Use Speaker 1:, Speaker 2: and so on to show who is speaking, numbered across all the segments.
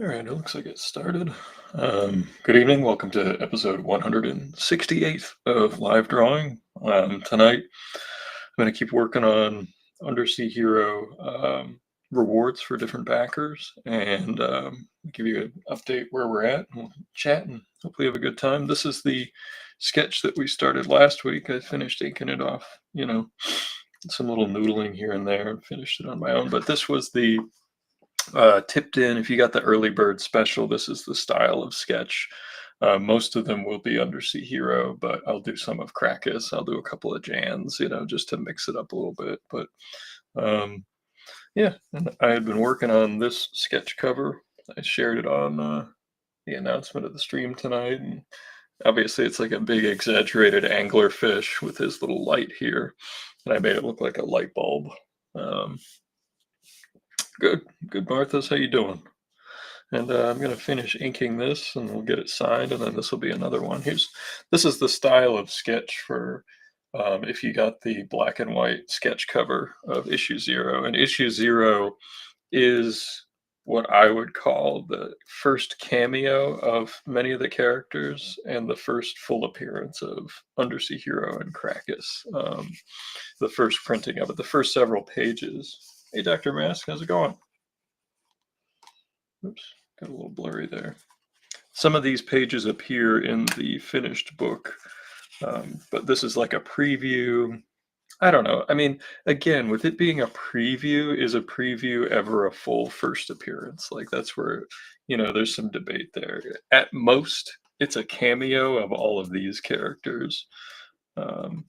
Speaker 1: All right, it looks like it started. Good evening. Welcome to episode 168 of Live Drawing. Tonight, I'm going to keep working on Undersea Hero rewards for different backers and give you an update where we're at. We'll chat and hopefully have a good time. This is the sketch that we started last week. I finished inking it off, some little noodling here and there and finished it on my own. But this was the tipped in. If you got the early bird special, this is the style of sketch. Most of them will be Undersea Hero, but I'll do some of Krakus. I'll do a couple of Jans, just to mix it up a little bit. But um, yeah, and I had been working on this sketch cover. I shared it on the announcement of the stream tonight, and obviously it's like a big exaggerated angler fish with his little light here, and I made it look like a light bulb. Um, good, Martha's. How you doing? And I'm going to finish inking this and we'll get it signed, and then this will be another one. This is the style of sketch for if you got the black and white sketch cover of issue 0. And issue 0 is what I would call the first cameo of many of the characters and the first full appearance of Undersea Hero and Krakus. The first printing of it, the first several pages. Hey, Dr. Mask, how's it going? Oops. Got a little blurry there. Some of these pages appear in the finished book, but this is like a preview. I don't know. I mean, again, with it being a preview, is a preview ever a full first appearance? Like that's where, there's some debate there. At most, it's a cameo of all of these characters. And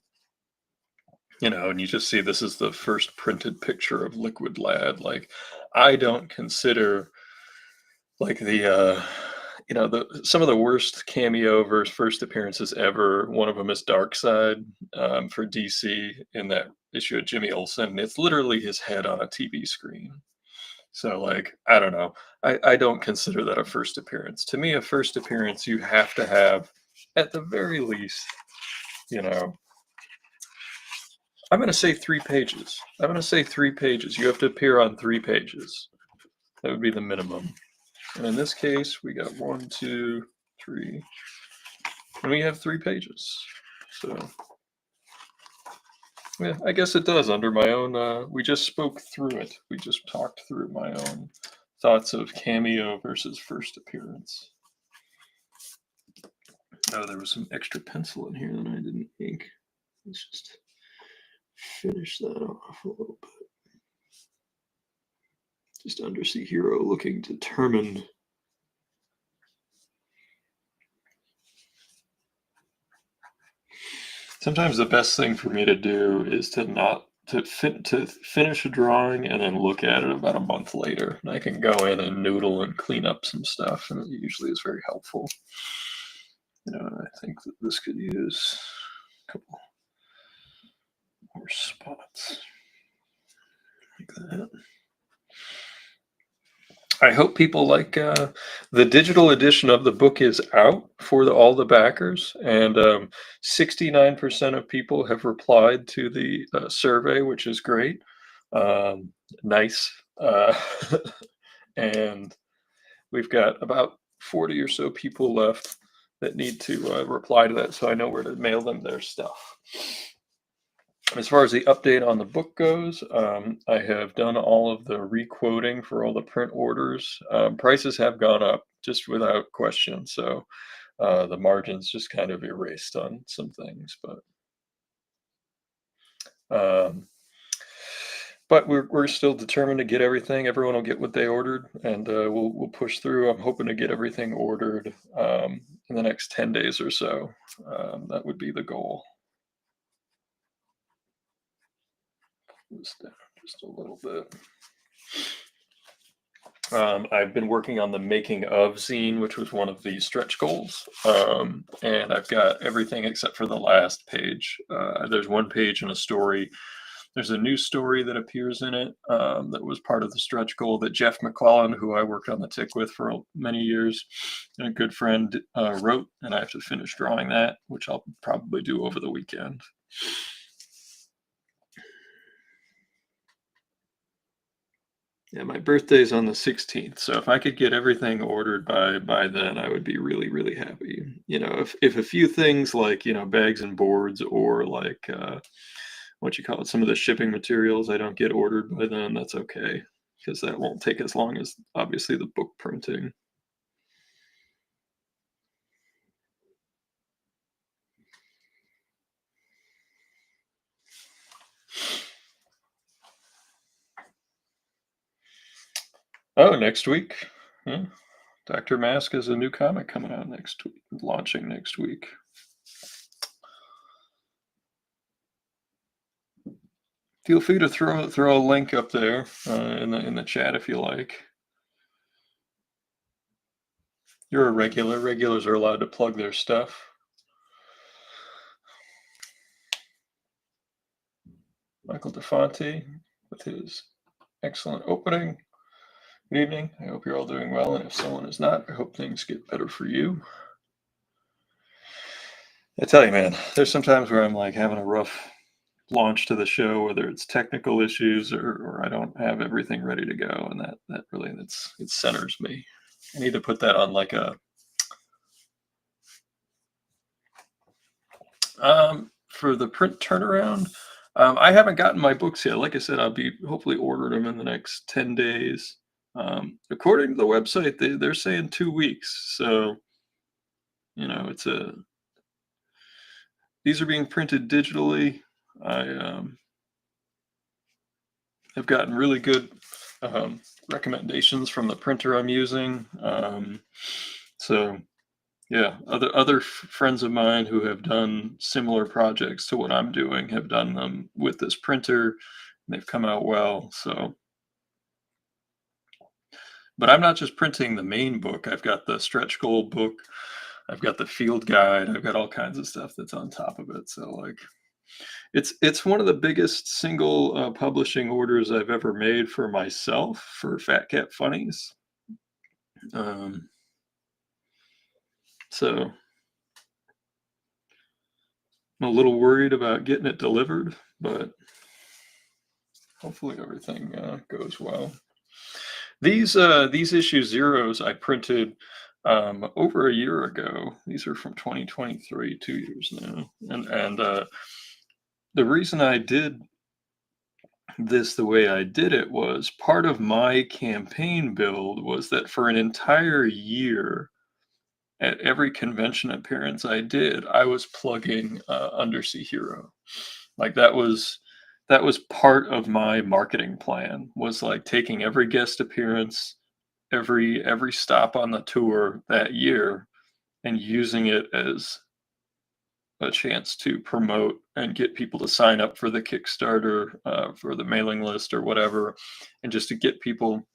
Speaker 1: you just see this is the first printed picture of Liquid Lad. Like, I don't consider like some of the worst cameo versus first appearances ever. One of them is Darkseid for DC in that issue of Jimmy Olsen. It's literally his head on a TV screen. So like, I don't know. I don't consider that a first appearance. To me, a first appearance, you have to have at the very least, I'm going to say 3 pages. I'm going to say 3 pages. You have to appear on 3 pages. That would be the minimum. And in this case, we got 1, 2, 3, and we have 3 pages. So, yeah, I guess it does under my own. We just spoke through it. We just talked through my own thoughts of cameo versus first appearance. Oh, there was some extra pencil in here that I didn't ink. Let's just finish that off a little bit. Just Undersea Hero looking determined. Sometimes the best thing for me to do is to finish a drawing and then look at it about a month later. And I can go in and noodle and clean up some stuff, and it usually is very helpful. I think that this could use a couple more spots like that. I hope people like the digital edition of the book is out for all the backers, and 69% of people have replied to the survey, which is great. Nice. And we've got about 40 or so people left that need to reply to that, so I know where to mail them their stuff. As far as the update on the book goes, I have done all of the requoting for all the print orders. Prices have gone up just without question, so the margins just kind of erased on some things, but we're still determined to get everything. Everyone will get what they ordered, and we'll push through. I'm hoping to get everything ordered in the next 10 days or so. That would be the goal. This down just a little bit. I've been working on the making of Zine, which was one of the stretch goals, and I've got everything except for the last page. There's one page in a story. There's a new story that appears in it that was part of the stretch goal that Jeff McClellan, who I worked on the tick with for many years, and a good friend, wrote, and I have to finish drawing that, which I'll probably do over the weekend. Yeah, my birthday's on the 16th, so if I could get everything ordered by then, I would be really, really happy. If a few things like, bags and boards or like what you call it, some of the shipping materials I don't get ordered by then, that's okay. Because that won't take as long as obviously the book printing. Oh, next week. Yeah. Dr. Mask has a new comic coming out next week, launching next week. Feel free to throw a link up there in the chat if you like. You're a regular. Regulars are allowed to plug their stuff. Michael DeFonte with his excellent opening. Good evening. I hope you're all doing well, and if someone is not, I hope things get better for you. I tell you, man, there's some times where I'm like having a rough launch to the show, whether it's technical issues or I don't have everything ready to go, and that really it centers me. I need to put that on like a for the print turnaround. I haven't gotten my books yet. Like I said, I'll be hopefully ordering them in the next 10 days. According to the website, they're saying 2 weeks. So, it's these are being printed digitally. I have gotten really good recommendations from the printer I'm using. So yeah, other friends of mine who have done similar projects to what I'm doing have done them with this printer. And they've come out well. So, but I'm not just printing the main book. I've got the stretch goal book. I've got the field guide. I've got all kinds of stuff that's on top of it. So like, it's one of the biggest single publishing orders I've ever made for myself for Fat Cat Funnies. Um, so I'm a little worried about getting it delivered, but hopefully everything goes well. These issue zeros I printed over a year ago. These are from 2023, 2 years now, and the reason I did this the way I did it was part of my campaign build was that for an entire year, at every convention appearance I did, I was plugging Undersea Hero. Like that was part of my marketing plan was like taking every guest appearance, every stop on the tour that year and using it as a chance to promote and get people to sign up for the Kickstarter, for the mailing list or whatever, and just to get people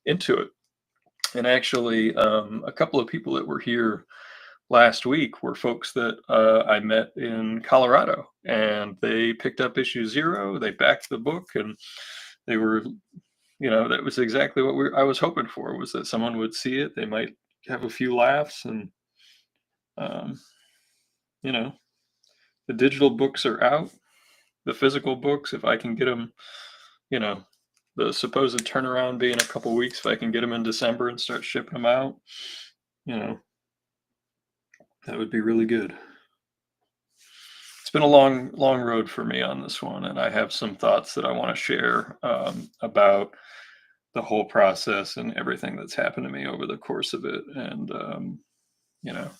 Speaker 1: into it. And actually, a couple of people that were here last week were folks that I met in Colorado, and they picked up issue zero. They backed the book, and they were, that was exactly what I was hoping for was that someone would see it. They might have a few laughs, and um, you know, the digital books are out. The physical books, if I can get them, you know, the supposed turnaround being a couple weeks, if I can get them in December and start shipping them out, you know, that would be really good. It's been a long, long road for me on this one, and I have some thoughts that I want to share about the whole process and everything that's happened to me over the course of it. And you know,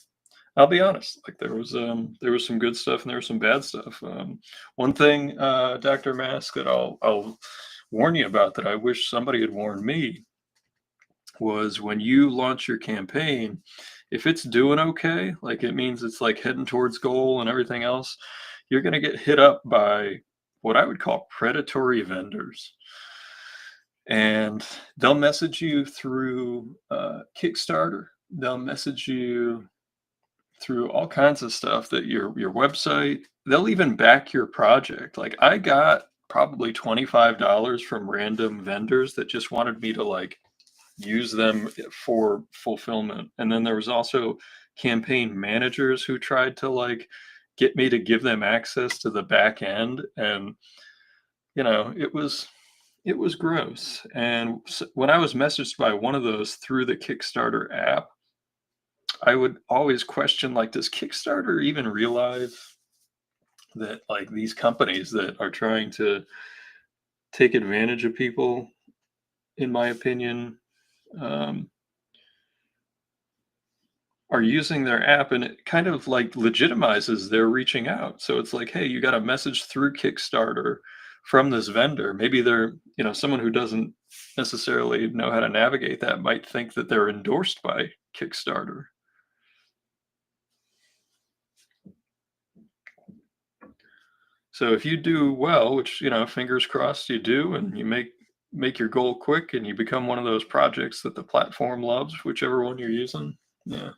Speaker 1: I'll be honest, like there was some good stuff and there was some bad stuff. One thing, Dr. Mask, that I'll warn you about that I wish somebody had warned me was when you launch your campaign, if it's doing okay, like it means it's like heading towards goal and everything else, you're going to get hit up by what I would call predatory vendors. And they'll message you through Kickstarter. They'll message you through all kinds of stuff that your website. They'll even back your project. Like I got probably $25 from random vendors that just wanted me to like use them for fulfillment. And then there was also campaign managers who tried to like get me to give them access to the back end. And it was It was gross, and when I was messaged by one of those through the Kickstarter app, I would always question, like, does Kickstarter even realize that, like, these companies that are trying to take advantage of people, in my opinion, um, are using their app, and it kind of, like, legitimizes their reaching out. So it's like, "Hey, you got a message through Kickstarter from this vendor." Maybe they're, someone who doesn't necessarily know how to navigate that might think that they're endorsed by Kickstarter. So if you do well, which, fingers crossed you do, and you make your goal quick and you become one of those projects that the platform loves, whichever one you're using. Yeah.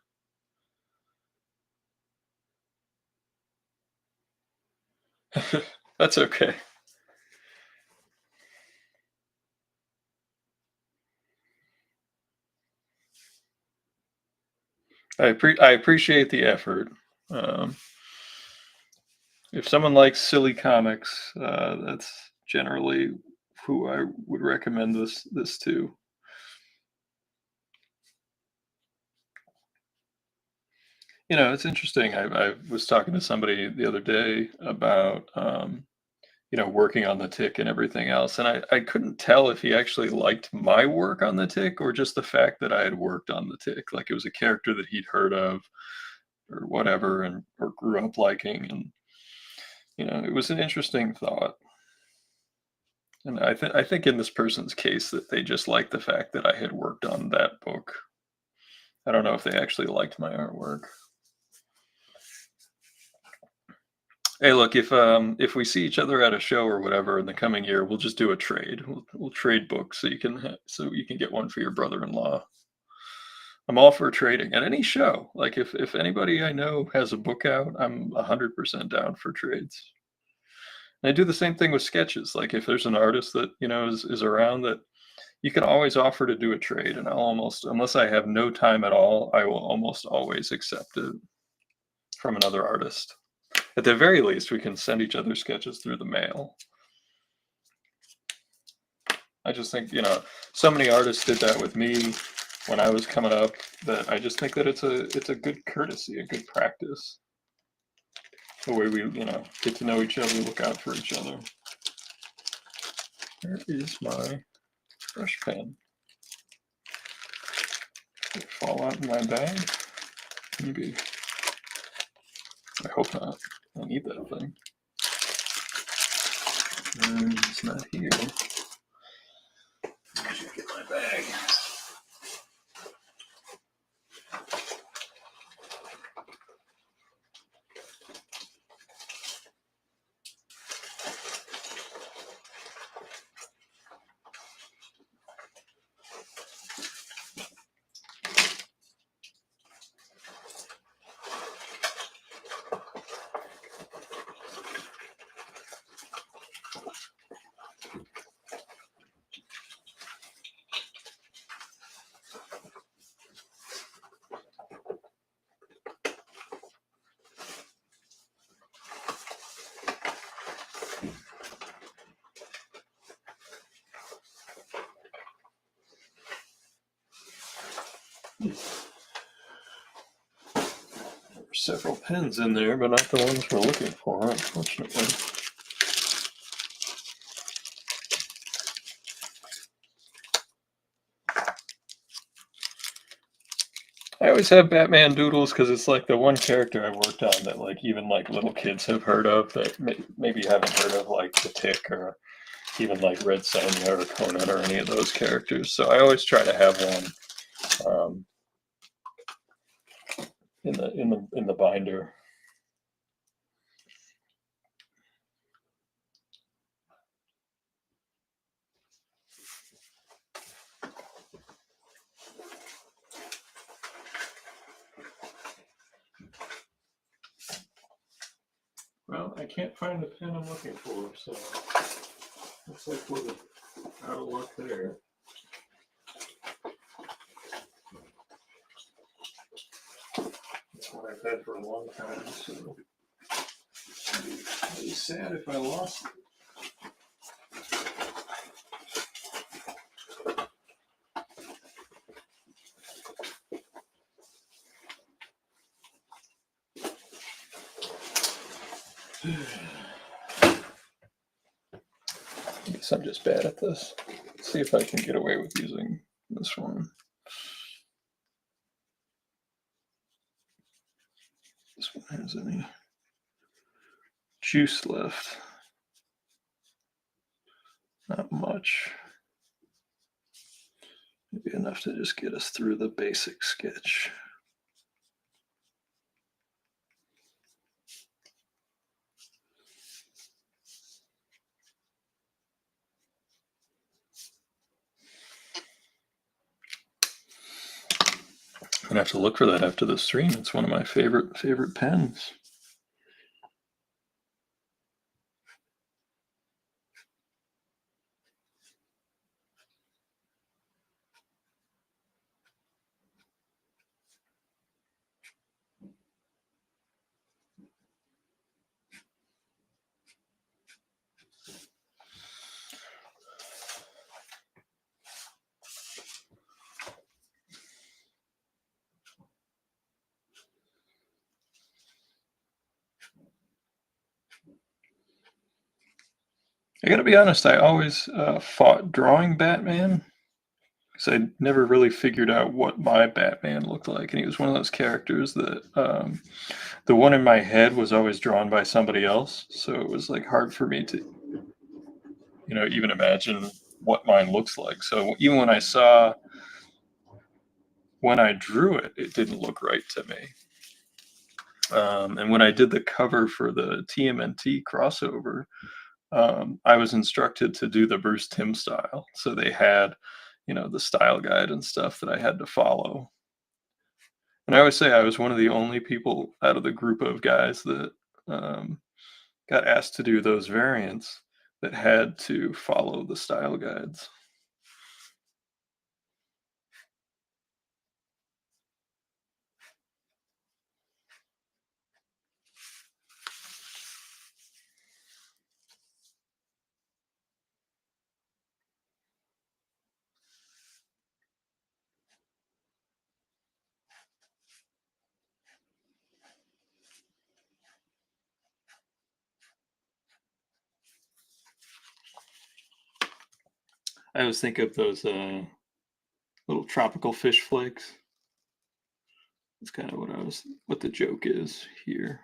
Speaker 1: That's okay. I appreciate the effort. Um, if someone likes silly comics, that's generally who I would recommend this to. It's interesting. I was talking to somebody the other day about working on the tick and everything else. And I couldn't tell if he actually liked my work on the tick or just the fact that I had worked on the tick. Like it was a character that he'd heard of or whatever and or grew up liking. And it was an interesting thought. And I think in this person's case that they just liked the fact that I had worked on that book. I don't know if they actually liked my artwork. Hey, look, if we see each other at a show or whatever in the coming year, we'll just do a trade. We'll trade books so you can get one for your brother-in-law. I'm all for trading at any show. Like if anybody I know has a book out, I'm 100% down for trades. And I do the same thing with sketches. Like if there's an artist that is around that you can always offer to do a trade, and I'll almost, unless I have no time at all, I will almost always accept it from another artist. At the very least, we can send each other sketches through the mail. I just think, so many artists did that with me when I was coming up that I just think that it's a good courtesy, a good practice. The way we, get to know each other, look out for each other. Where is my brush pen? Did it fall out in my bag? Maybe. I hope not. I need that thing. It's not here. I should get my bag. There were several pens in there, but not the ones we're looking for, unfortunately. I always have Batman doodles because it's like the one character I worked on that like even like little kids have heard of that maybe haven't heard of, like the Tick or even like Red Sonja or Conan or any of those characters. So I always try to have one in the binder. Well, I can't find the pen I'm looking for, so looks like we're out of luck there. That's what I've had for a long time, so I'd be sad if I lost it. I guess I'm just bad at this. Let's see if I can get away with using this one. This one has any juice left. Not much. Maybe enough to just get us through the basic sketch. I'm gonna have to look for that after the stream. It's one of my favorite pens. I gotta be honest, I always fought drawing Batman because I never really figured out what my Batman looked like. And he was one of those characters that the one in my head was always drawn by somebody else. So it was like hard for me to, even imagine what mine looks like. So even when I drew it, it didn't look right to me. And when I did the cover for the TMNT crossover, I was instructed to do the Bruce Timm style. So they had, the style guide and stuff that I had to follow. And I always say I was one of the only people out of the group of guys that got asked to do those variants that had to follow the style guides. I always think of those little tropical fish flakes. That's kind of what the joke is here.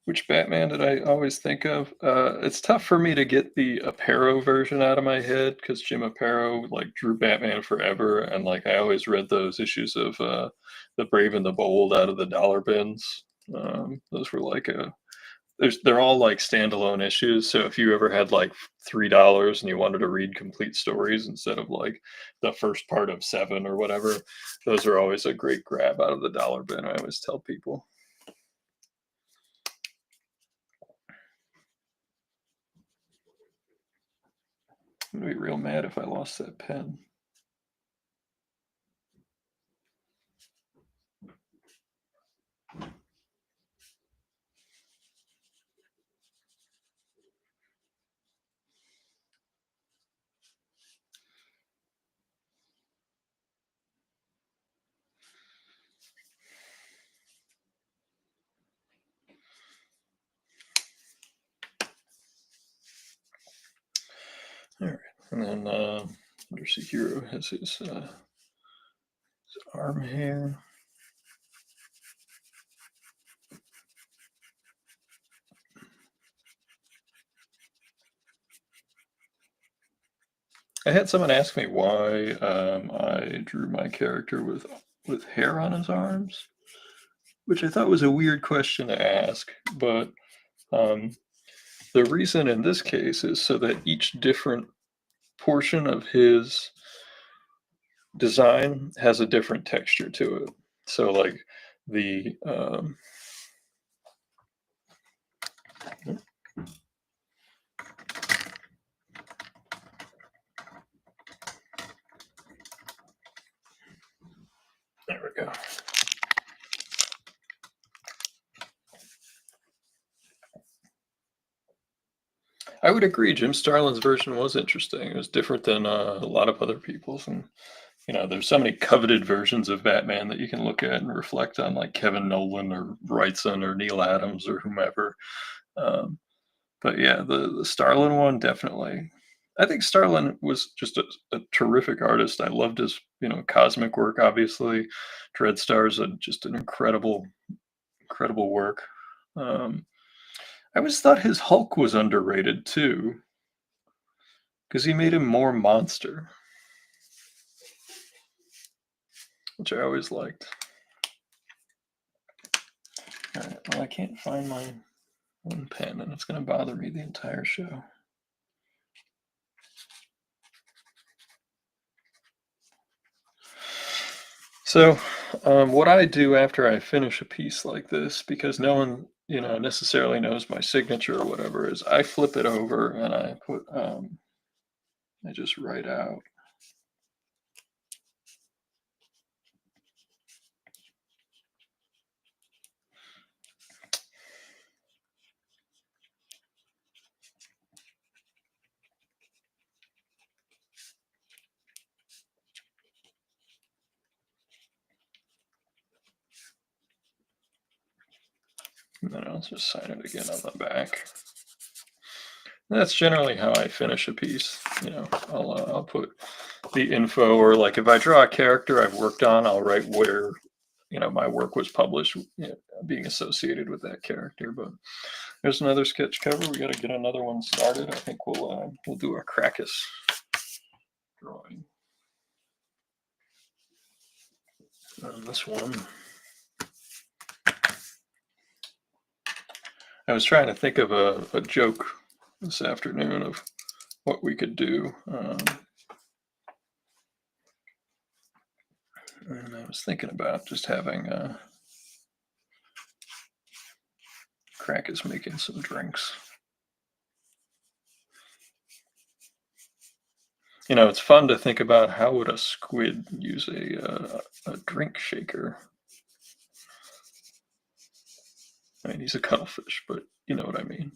Speaker 1: Which Batman did I always think of? It's tough for me to get the Aparo version out of my head because Jim Aparo like drew Batman forever, and like I always read those issues of the Brave and the Bold out of the dollar bins. Those were like they're all like standalone issues. So if you ever had like $3 and you wanted to read complete stories instead of like the first part of 7 or whatever, those are always a great grab out of the dollar bin. I always tell people. I'm gonna be real mad if I lost that pen. All right, and then Undersea Hero has his arm here. I had someone ask me why I drew my character with hair on his arms, which I thought was a weird question to ask, but the reason in this case is so that each different portion of his design has a different texture to it. So like the there we go. I would agree. Jim Starlin's version was interesting. It was different than a lot of other people's, and there's so many coveted versions of Batman that you can look at and reflect on, like Kevin Nolan or Wrightson or Neil Adams or whomever. Um, but yeah, the Starlin one definitely. I think Starlin was just a terrific artist. I loved his cosmic work. Obviously, Dreadstar's just an incredible work. Um, I always thought his Hulk was underrated too, because he made him more monster, which I always liked. All right, well, I can't find my one pen, and it's going to bother me the entire show. So, what I do after I finish a piece like this, because no one, necessarily knows my signature or whatever, is I flip it over and I just write out. And then I'll just sign it again on the back. And that's generally how I finish a piece. I'll put the info, or like if I draw a character I've worked on, I'll write where my work was published, being associated with that character. But there's another sketch cover. We got to get another one started. I think we'll do a Krakus drawing on this one. I was trying to think of a joke this afternoon of what we could do. And I was thinking about just having Krakus making some drinks. It's fun to think about how would a squid use a drink shaker. I mean, he's a cuttlefish, but you know what I mean.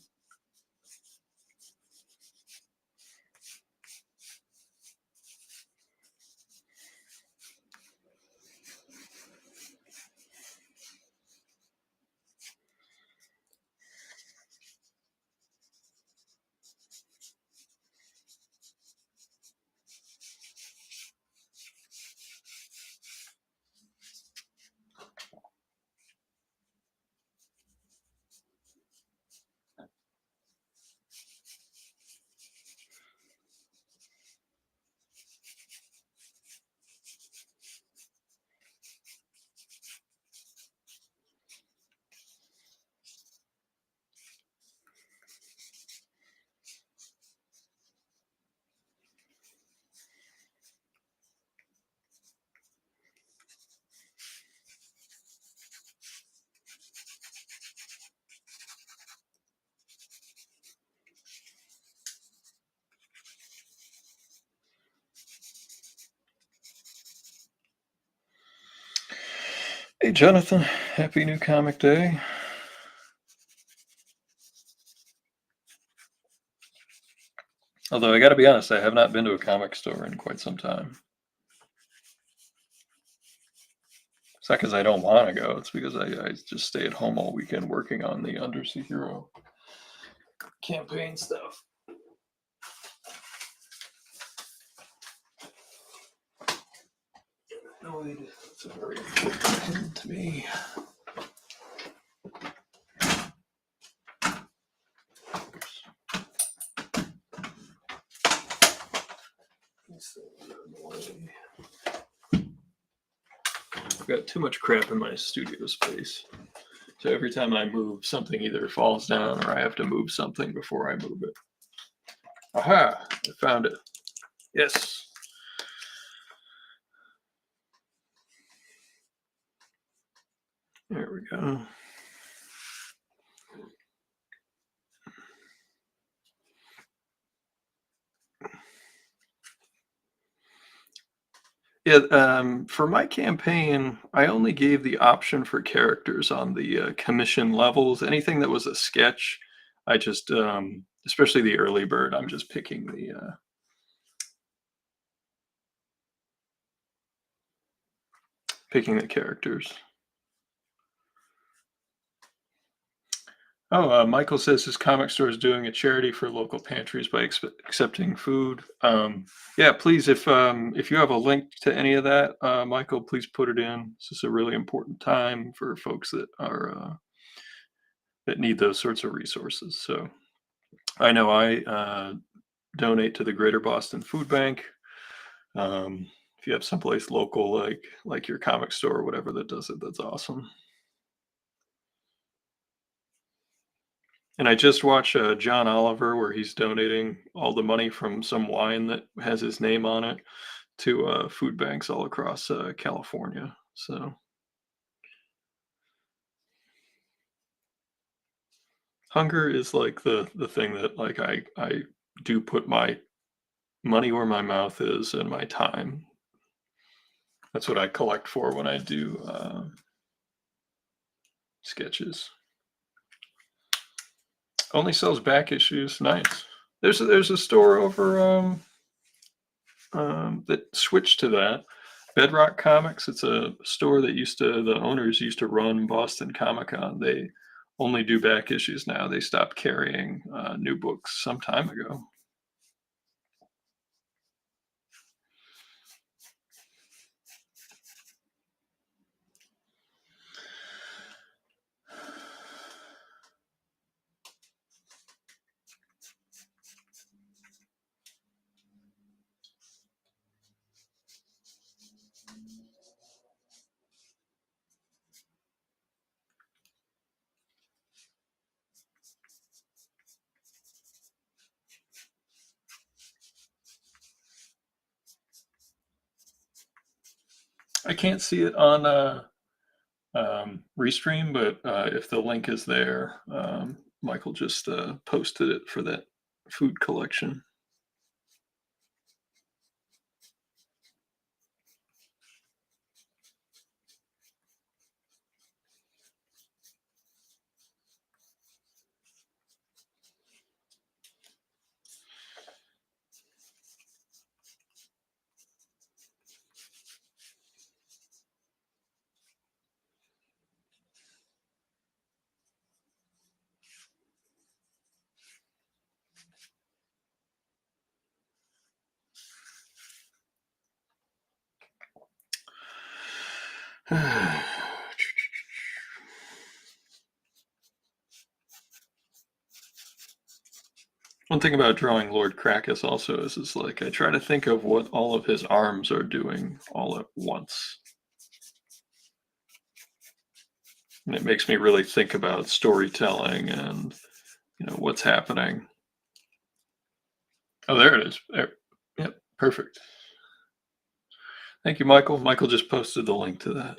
Speaker 1: Hey, Jonathan, happy new comic day. Although I got to be honest, I have not been to a comic store in quite some time. It's not because I don't want to go. It's because I just stay at home all weekend working on the Undersea Hero campaign stuff. Annoyed. It's a very important thing to me. I've got too much crap in my studio space. So every time I move, something either falls down or I have to move something before I move it. Aha! I found it. Yes. There we go. Yeah, for my campaign, I only gave the option for characters on the commission levels. Anything that was a sketch, I just, especially the early bird, I'm just picking the characters. Oh, Michael says his comic store is doing a charity for local pantries by accepting food. Yeah, please, if you have a link to any of that, Michael, please put it in. This is a really important time for folks that are that need those sorts of resources. So I know I donate to the Greater Boston Food Bank. If you have someplace local, like your comic store or whatever that does it, that's awesome. And I just watched John Oliver, where he's donating all the money from some wine that has his name on it to food banks all across California. So hunger is like the thing that like I do put my money where my mouth is and my time. That's what I collect for when I do sketches. Only sells back issues. Nice. There's a store over that switched to that. Bedrock Comics. It's a store that the owners used to run Boston Comic Con. They only do back issues now. They stopped carrying new books some time ago. I can't see it on Restream, but if the link is there, Michael just posted it for that food collection. One thing about drawing Lord Crackus also is like I try to think of what all of his arms are doing all at once. And it makes me really think about storytelling and what's happening. Oh, there it is. There. Yep, perfect. Thank you, Michael. Michael just posted the link to that.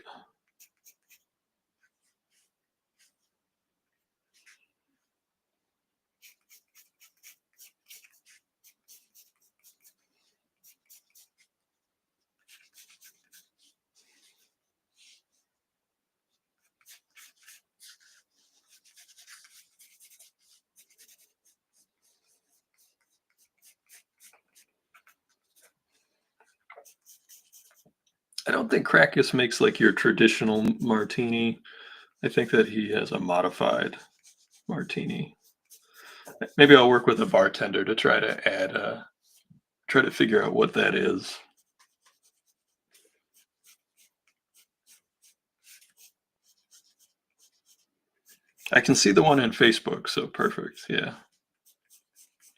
Speaker 1: I don't think Crackus makes like your traditional martini. I think that he has a modified martini. Maybe I'll work with a bartender to try to try to figure out what that is. I can see the one in Facebook, so perfect. Yeah.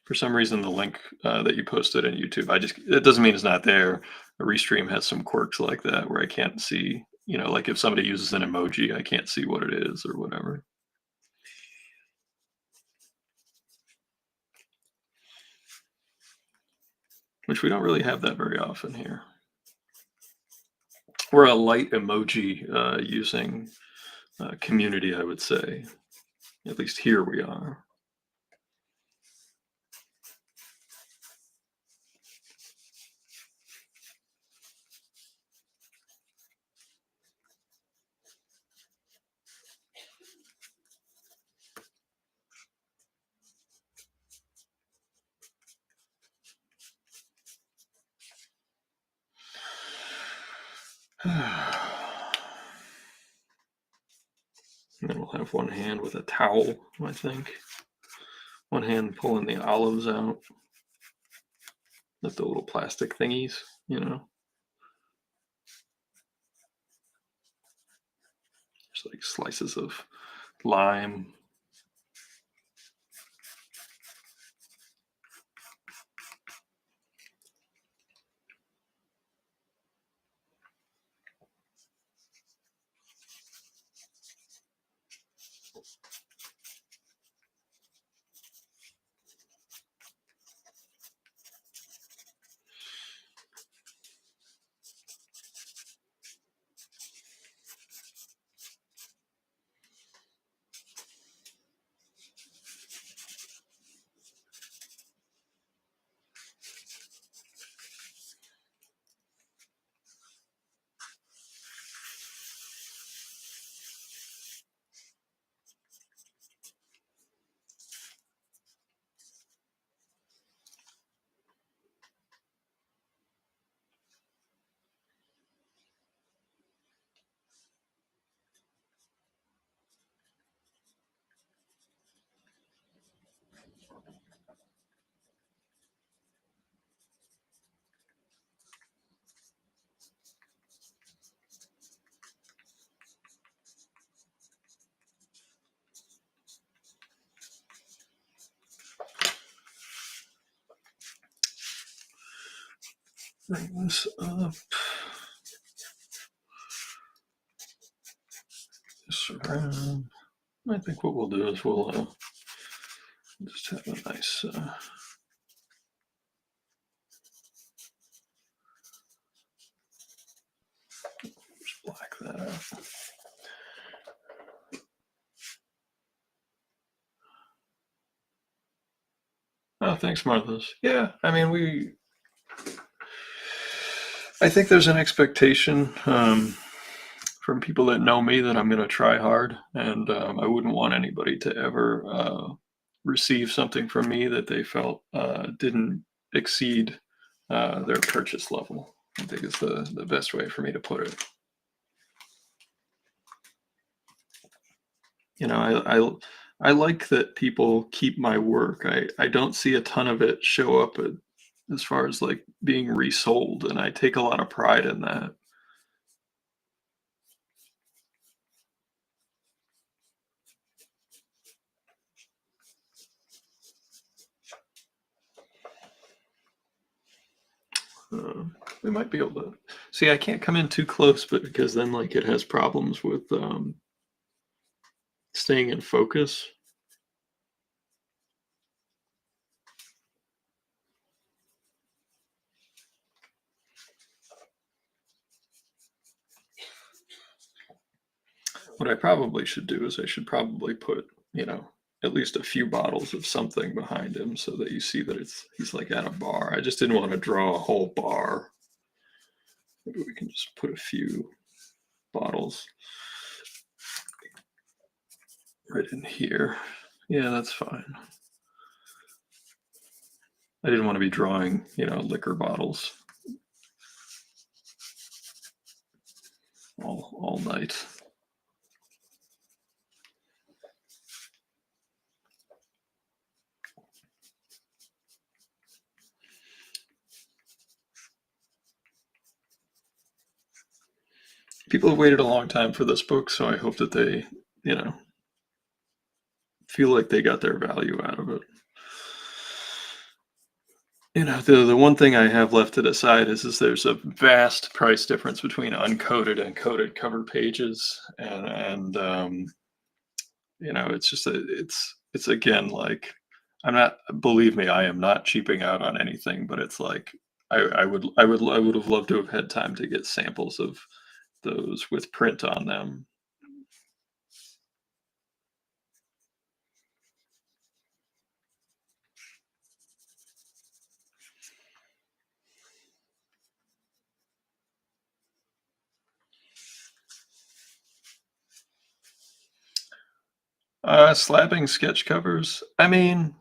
Speaker 1: For some reason, the link that you posted in YouTube, it doesn't mean it's not there. A Restream has some quirks like that where I can't see, like if somebody uses an emoji, I can't see what it is or whatever. Which we don't really have that very often here. We're a light emoji using community, I would say. At least here we are. And then we'll have one hand with a towel, I think. One hand pulling the olives out. With the little plastic thingies, you know. There's like slices of lime. Bring this up. This around. I think what we'll do is we'll just have a nice just black that out. Oh, thanks, Martha's. Yeah, I mean, I think there's an expectation from people that know me that I'm going to try hard, and I wouldn't want anybody to ever receive something from me that they felt didn't exceed their purchase level. I think is the best way for me to put it. You know, I like that people keep my work. I don't see a ton of it show up as far as like being resold, and I take a lot of pride in that. Uh, we might be able to see. I can't come in too close, but because then like it has problems with staying in focus. What I probably should do is I should probably put, you know, at least a few bottles of something behind him so that you see that he's like at a bar. I just didn't want to draw a whole bar. Maybe we can just put a few bottles right in here. Yeah, that's fine. I didn't want to be drawing, you know, liquor bottles all night. People have waited a long time for this book, so I hope that they, you know, feel like they got their value out of it. You know, the one thing I have left to decide is there's a vast price difference between uncoated and coated cover pages, and you know, it's just it's again like I'm not. Believe me, I am not cheaping out on anything, but it's like I would have loved to have had time to get samples of those with print on them. Slabbing sketch covers. I mean,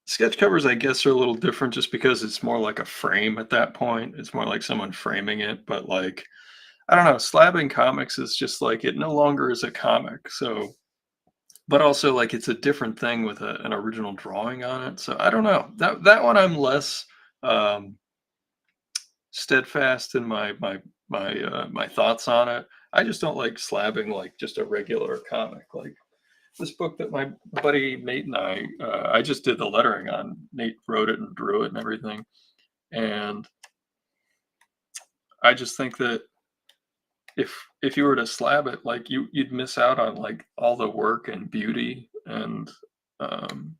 Speaker 1: sketch covers, I guess, are a little different just because it's more like a frame at that point. It's more like someone framing it, but like, I don't know, slabbing comics is just like it no longer is a comic. So, but also like it's a different thing with an original drawing on it. So I don't know. That one I'm less um steadfast in my thoughts on it. I just don't like slabbing like just a regular comic. Like this book that my buddy Nate and I just did the lettering on. Nate wrote it and drew it and everything. And I just think that if you were to slab it, like you'd miss out on like all the work and beauty and um,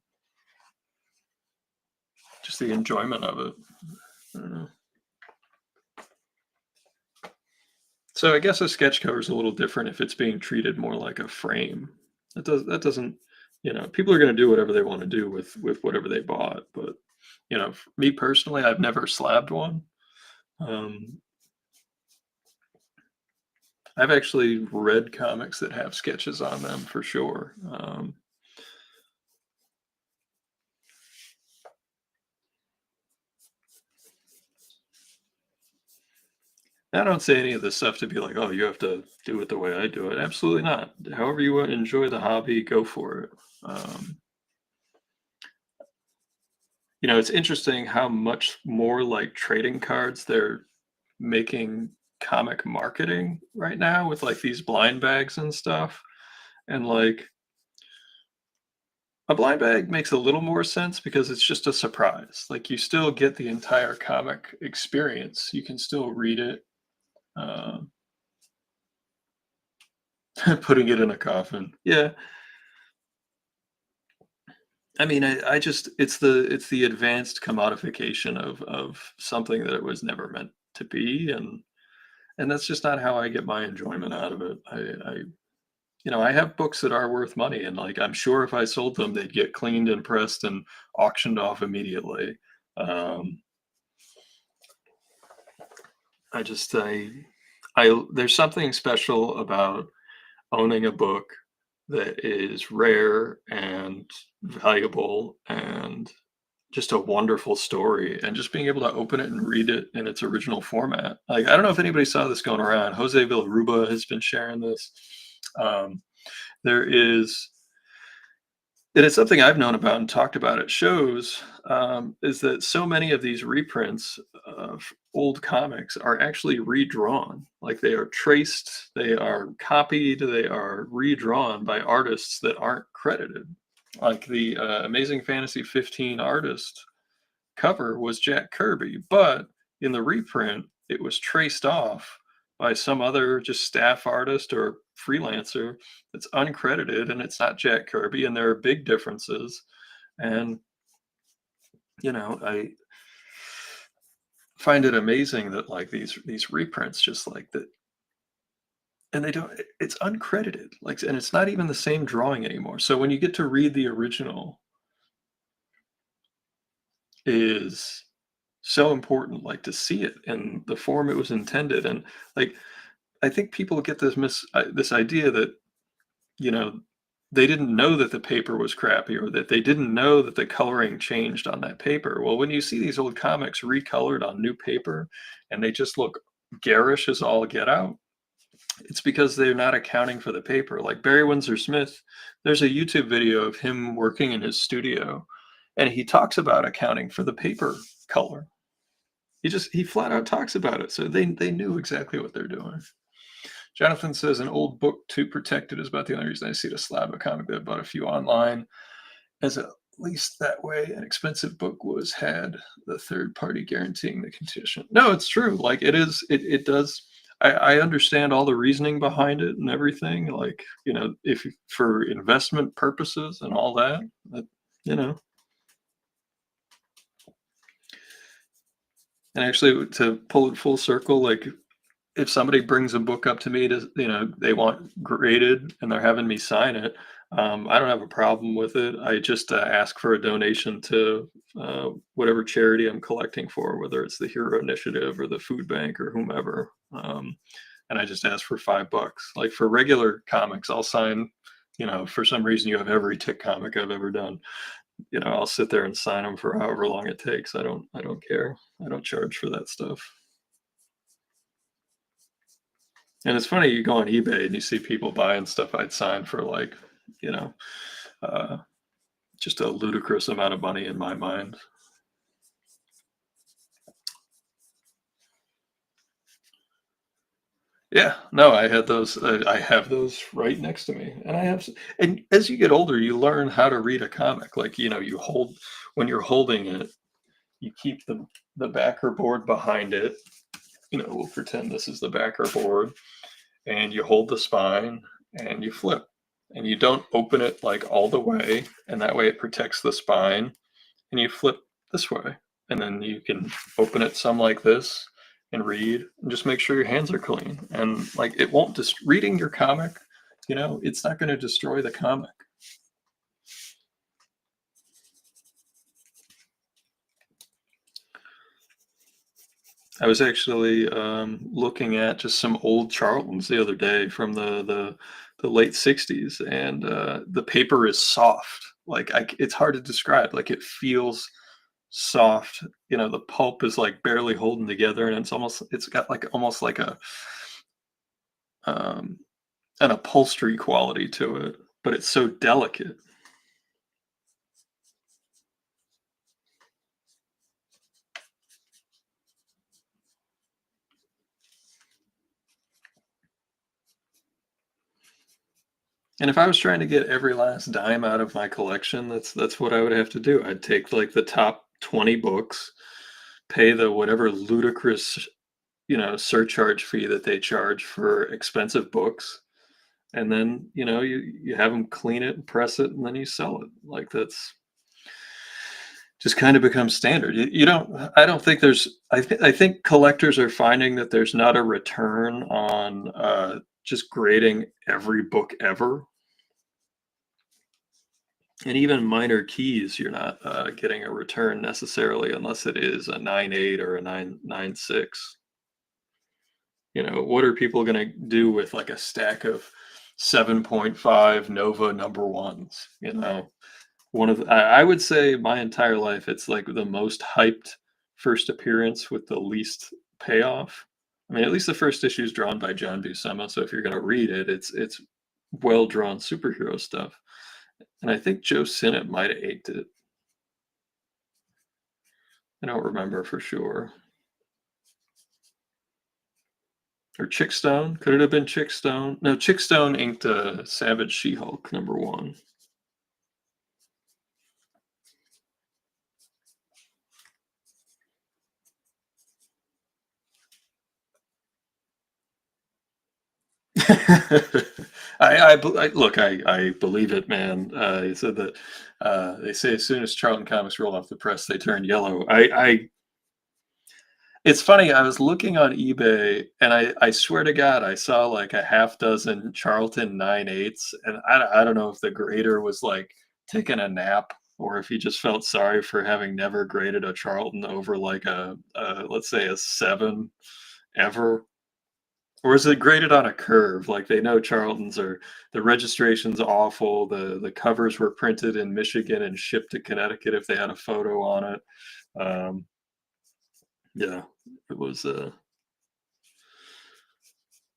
Speaker 1: just the enjoyment of it. I don't know. So I guess a sketch cover is a little different if it's being treated more like a frame. That doesn't, people are going to do whatever they want to do with whatever they bought. But me personally, I've never slabbed one. Um, I've actually read comics that have sketches on them for sure. I don't say any of this stuff to be like, oh, you have to do it the way I do it. Absolutely not. However you enjoy the hobby, go for it. Um, it's interesting how much more like trading cards they're making comic marketing right now with like these blind bags and stuff. And like a blind bag makes a little more sense because it's just a surprise. Like you still get the entire comic experience. You can still read it. Uh, putting it in a coffin. Yeah. I mean, I just it's the advanced commodification of something that it was never meant to be, and that's just not how I get my enjoyment out of it. I have books that are worth money, and like I'm sure if I sold them, they'd get cleaned and pressed and auctioned off immediately. Um, I just I there's something special about owning a book that is rare and valuable and just a wonderful story, and just being able to open it and read it in its original format. Like, I don't know if anybody saw this going around. Jose Villaruba has been sharing this. Um, there is, and it's something I've known about and talked about at shows, is that so many of these reprints of old comics are actually redrawn. Like they are traced, they are copied, they are redrawn by artists that aren't credited. Like the Amazing Fantasy 15 artist cover was Jack Kirby, but in the reprint, it was traced off by some other just staff artist or freelancer that's uncredited, and it's not Jack Kirby, and there are big differences. And I find it amazing that like these reprints just like that, and they don't. It's uncredited, like, and it's not even the same drawing anymore. So when you get to read the original, is so important, like to see it in the form it was intended. And like I think people get this idea that you know they didn't know that the paper was crappy, or that they didn't know that the coloring changed on that paper. Well, when you see these old comics recolored on new paper and they just look garish as all get out, it's because they're not accounting for the paper. Like Barry Windsor Smith, there's a YouTube video of him working in his studio, and he talks about accounting for the paper color. He flat out talks about it. So they knew exactly what they're doing. Jonathan says an old book to protect it is about the only reason I see the slab of comic that I bought a few online. As at least that way, an expensive book was had the third party guaranteeing the condition. No, it's true. Like it is. It does. I understand all the reasoning behind it and everything. Like if for investment purposes and all that, you know. And actually, to pull it full circle, like if somebody brings a book up to me to they want graded and they're having me sign it, I don't have a problem with it. I just ask for a donation to whatever charity I'm collecting for, whether it's the Hero Initiative or the food bank or whomever. And I just ask for $5. Like for regular comics, I'll sign For some reason you have every Tick comic I've ever done. I'll sit there and sign them for however long it takes. I don't care. I don't charge for that stuff. And it's funny, you go on eBay and you see people buying stuff I'd sign for like, you know, uh, just a ludicrous amount of money in my mind. Yeah, no, I had those. I have those right next to me, and and as you get older, you learn how to read a comic. Like you hold when you're holding it, you keep the backer board behind it. We'll pretend this is the backer board, and you hold the spine and you flip, and you don't open it like all the way, and that way it protects the spine, and you flip this way, and then you can open it some like this and read, and just make sure your hands are clean, and like it won't just reading your comic, it's not going to destroy the comic. I was actually looking at just some old Charltons the other day from the late '60s, and the paper is soft. Like it's hard to describe. Like it feels soft. The pulp is like barely holding together, and it's got like almost like um, an upholstery quality to it, but it's so delicate. And if I was trying to get every last dime out of my collection, that's what I would have to do. I'd take like the top 20 books, pay the whatever ludicrous, surcharge fee that they charge for expensive books, and then, you have them clean it and press it and then you sell it. Like that's just kind of becomes standard. You don't I don't think I think collectors are finding that there's not a return on just grading every book ever. And even minor keys, you're not getting a return necessarily unless it is a 9.8 or a 9.96. What are people going to do with like a stack of 7.5 Nova number ones? I would say my entire life, it's like the most hyped first appearance with the least payoff. I mean, at least the first issue is drawn by John Buscema, so if you're going to read it, it's well drawn superhero stuff. And I think Joe Sinnott might have aped it. I don't remember for sure. Or Chickstone? Could it have been Chickstone? No, Chickstone inked Savage She-Hulk #1. Look, I believe it, man. He said that they say as soon as Charlton Comics rolled off the press, they turned yellow. It's funny. I was looking on eBay, and I swear to God, I saw like a half dozen Charlton 9.8s, and I don't know if the grader was like taking a nap or if he just felt sorry for having never graded a Charlton over like let's say a 7 ever. Or is it graded on a curve? Like they know Charlton's are the registration's awful. The covers were printed in Michigan and shipped to Connecticut if they had a photo on it. Um, yeah, it was it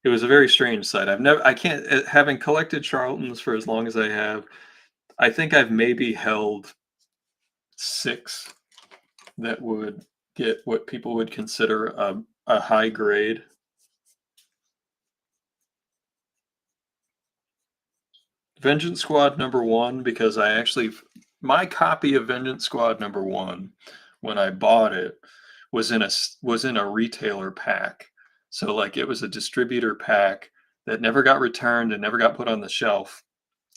Speaker 1: was a very strange sight. I can't having collected Charltons for as long as I have. I think I've maybe held 6 that would get what people would consider a high grade. Vengeance Squad #1, because my copy of Vengeance Squad #1 when I bought it was in a retailer pack. So like it was a distributor pack that never got returned and never got put on the shelf,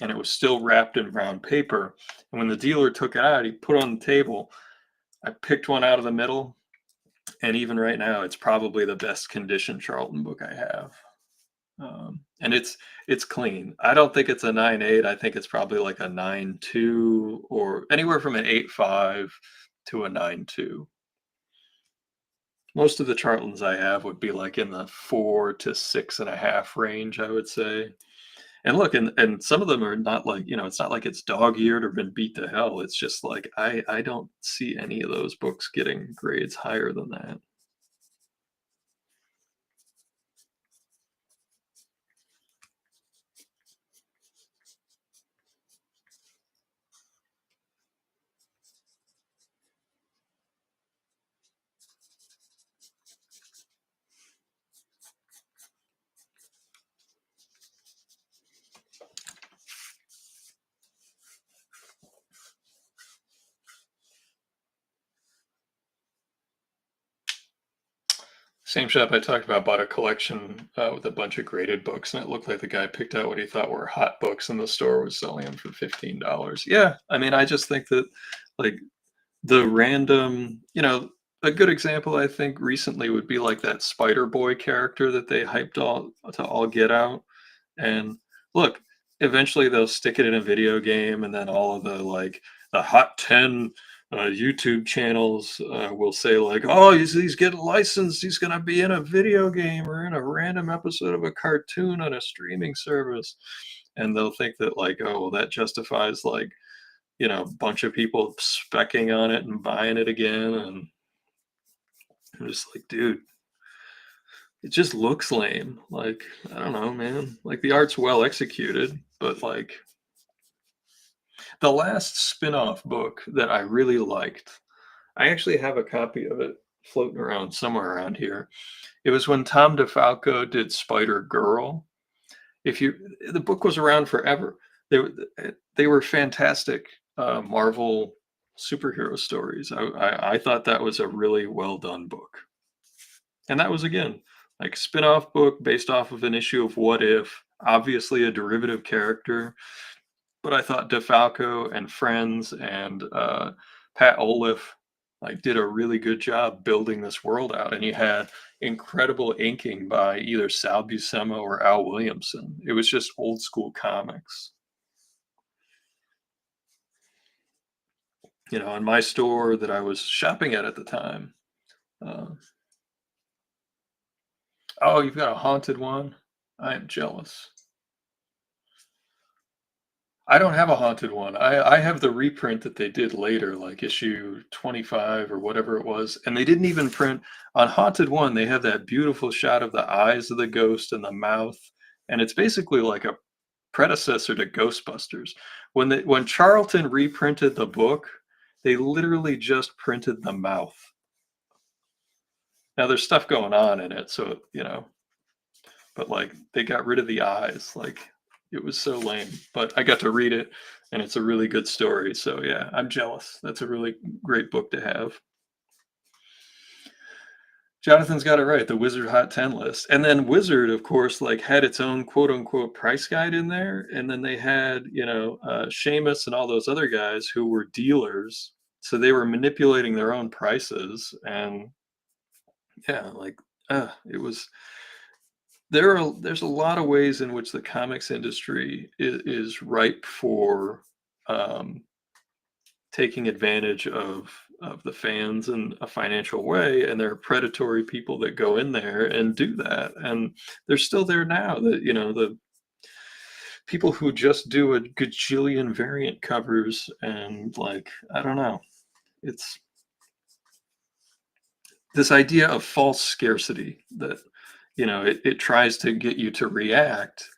Speaker 1: and it was still wrapped in brown paper. And when the dealer took it out, he put it on the table. I picked one out of the middle, and even right now, it's probably the best condition Charlton book I have. And it's clean. I don't think it's a 9.8. I think it's probably like a 9.2 or anywhere from an 8.5 to a 9.2. Most of the Charltons I have would be like in the 4 to 6.5 range, I would say. And look, and some of them are not like, it's not like it's dog-eared or been beat to hell. It's just like I don't see any of those books getting grades higher than that. Same shop I talked about bought a collection with a bunch of graded books, and it looked like the guy picked out what he thought were hot books, and the store was selling them for $15. Yeah, I mean, I just think that like the random, a good example I think recently would be like that Spider Boy character that they hyped all to all get out. And look, eventually they'll stick it in a video game, and then all of the hot 10 YouTube channels will say like, "Oh, he's getting licensed. He's going to be in a video game or in a random episode of a cartoon on a streaming service," and they'll think that like, "Oh, well, that justifies like." A bunch of people specking on it and buying it again, and I'm just like, dude, it just looks lame. Like, I don't know, man. Like the art's well executed, but like the last spin-off book that I really liked, I actually have a copy of it floating around somewhere around here. It was when Tom DeFalco did Spider Girl. If you The book was around forever. They were fantastic Marvel superhero stories. I thought that was a really well done book, and that was again like spin-off book based off of an issue of What If, obviously a derivative character, but I thought DeFalco and friends and Pat Olive like did a really good job building this world out, and you had incredible inking by either Sal Buscema or Al Williamson. It was just old school comics. In my store that I was shopping at the time. Uh, oh, you've got a haunted one? I am jealous. I don't have a haunted one. I have the reprint that they did later, like issue 25 or whatever it was. And they didn't even print on Haunted One. They have that beautiful shot of the eyes of the ghost and the mouth. And it's basically like a predecessor to Ghostbusters. When Charlton reprinted the book, they literally just printed the mouth. Now there's stuff going on in it, so but like they got rid of the eyes. Like it was so lame. But I got to read it, and it's a really good story. So yeah, I'm jealous. That's a really great book to have. Jonathan's got it right. The Wizard Hot 10 list. And then Wizard, of course, like had its own quote unquote price guide in there. And then they had, Seamus and all those other guys who were dealers. So they were manipulating their own prices. And yeah, like it was there's a lot of ways in which the comics industry is ripe for um, taking advantage of the fans in a financial way, and there are predatory people that go in there and do that, and they're still there now. That the people who just do a gajillion variant covers, and like I don't know, it's this idea of false scarcity that it tries to get you to react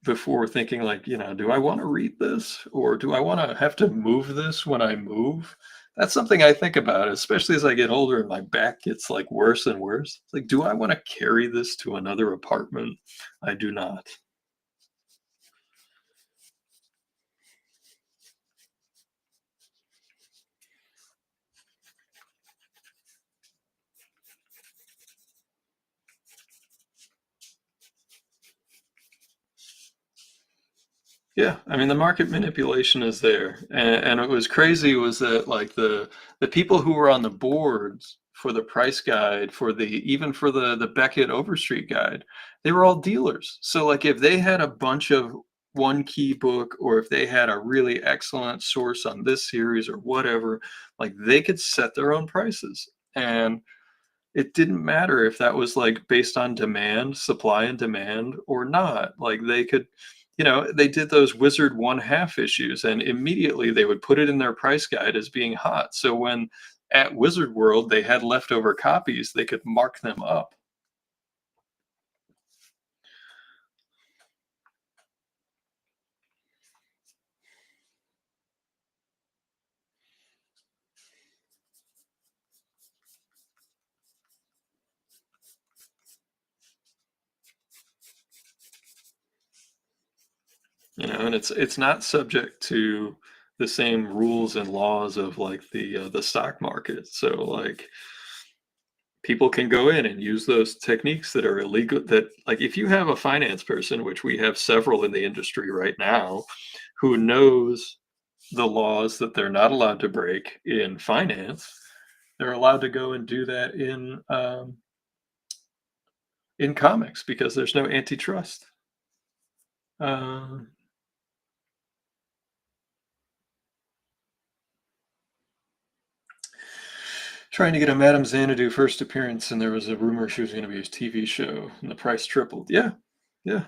Speaker 1: before thinking like, do I want to read this or do I want to have to move this when I move? That's something I think about, especially as I get older and my back gets like worse and worse. It's like, do I want to carry this to another apartment? I do not. Yeah, I mean the market manipulation is there, and it was crazy was that like the people who were on the boards for the price guide for the even for the Beckett Overstreet guide, they were all dealers. So like if they had a bunch of one key book or if they had a really excellent source on this series or whatever, like they could set their own prices. And it didn't matter if that was, like, based on demand, supply and demand or not. Like, they could they did those Wizard 1/2 issues, and immediately they would put it in their price guide as being hot. So when at Wizard World they had leftover copies, they could mark them up. And it's not subject to the same rules and laws of like the stock market. So like people can go in and use those techniques that are illegal. That like if you have a finance person, which we have several in the industry right now, who knows the laws that they're not allowed to break in finance, they're allowed to go and do that in comics because there's no antitrust. Um, Trying to get a Madame Xanadu first appearance, and there was a rumor she was going to be a TV show, and the price tripled. Yeah, yeah.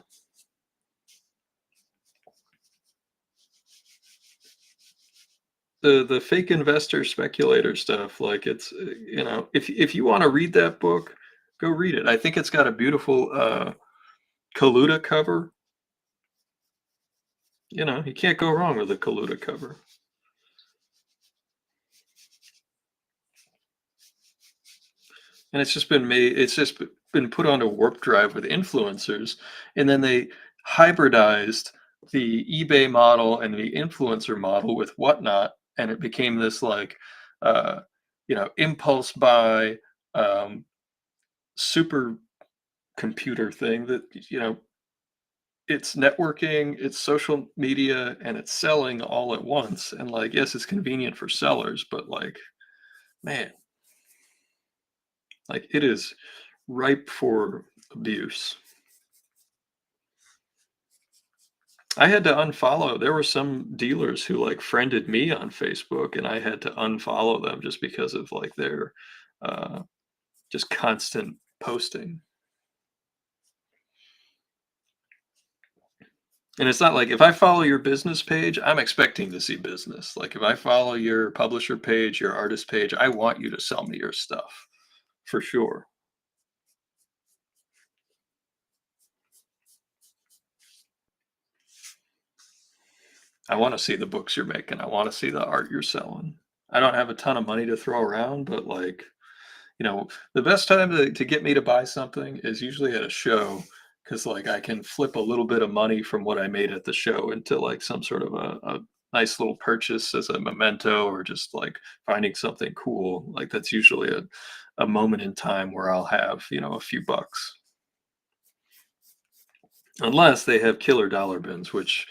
Speaker 1: The fake investor speculator stuff, like it's if you want to read that book, go read it. I think it's got a beautiful Kaluta cover. You can't go wrong with a Kaluta cover. And it's just been put onto warp drive with influencers, and then they hybridized the eBay model and the influencer model with whatnot, and it became this like uh impulse buy um super computer thing that it's networking, it's social media, and it's selling all at once. And like, yes, it's convenient for sellers, but like, man, like it is ripe for abuse. I had to unfollow. There were some dealers who like friended me on Facebook, and I had to unfollow them just because of like their uh, just constant posting. And it's not like if I follow your business page, I'm expecting to see business. Like if I follow your publisher page, your artist page, I want you to sell me your stuff for sure. I want to see the books you're making. I want to see the art you're selling. I don't have a ton of money to throw around, but like the best time to get me to buy something is usually at a show because like I can flip a little bit of money from what I made at the show into like some sort of a nice little purchase as a memento or just like finding something cool. Like that's usually a moment in time where I'll have, a few bucks. Unless they have killer dollar bins, which,